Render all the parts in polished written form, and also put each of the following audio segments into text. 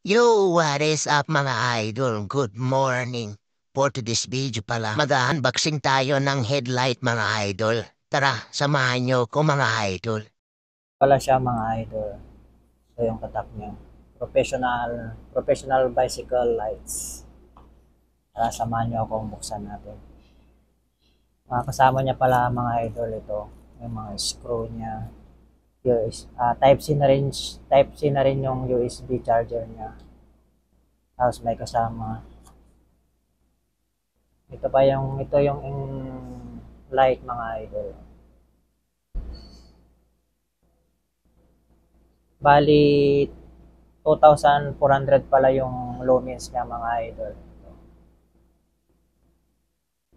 Yo, what is up mga idol? Good morning. For today's video pala, mag-unboxing tayo ng headlight mga idol. Tara, samahan nyo ko mga idol. Pala siya mga idol. So yung tatak niya. Professional bicycle lights. Tara, samahan niyo akong buksan natin. Kasama niya pala mga idol ito. Yung mga screw niya. Type C na rin yung USB charger niya. Tapos may kasama. Ito yung light mga idol. Bali 2,400 pala yung lumens niya mga idol.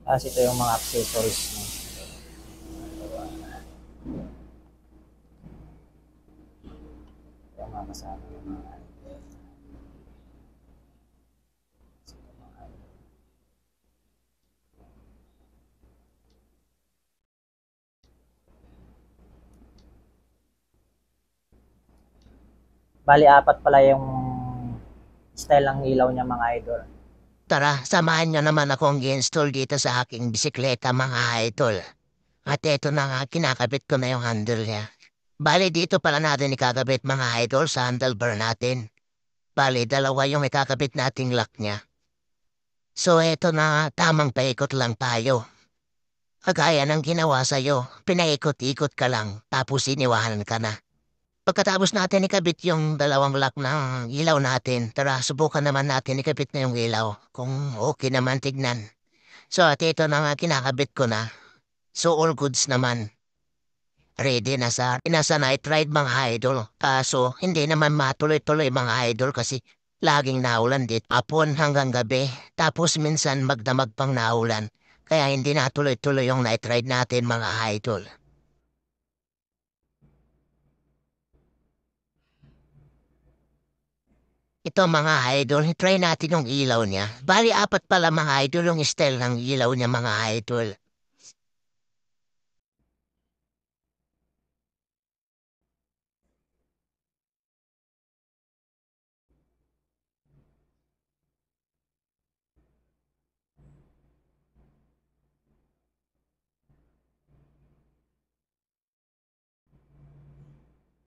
Tapos ito yung mga accessories niya. Yung mga kasama yung mga idol. Bali apat pala yung style ng ilaw niya mga idol. Tara, samahan nyo naman akong i-install dito sa aking bisikleta mga idol. At eto na nga, kinakabit ko na yung handle niya. Bali, dito pala natin ikakabit mga idol sa handlebar natin. Bali, dalawa yung ikakabit nating lock niya. So eto na, tamang paikot lang tayo. Kagaya ng ginawa sa'yo, pinaikot-ikot ka lang, tapos iniwanan ka na. Pagkatapos natin ikabit yung dalawang lock ng ilaw natin, tara subukan naman natin ikabit na yung ilaw kung okay naman tignan. So at ito na nga kinakabit ko na. So all goods naman. Ready na sa night ride mga idol. Kaso hindi naman matuloy-tuloy mga idol kasi laging naulan dit. Apon hanggang gabi. Tapos minsan magdamag pang naulan. Kaya hindi natuloy-tuloy yung night ride natin mga idol. Ito mga idol, try natin yung ilaw niya. Bali, apat pala mga idol yung style ng ilaw niya mga idol.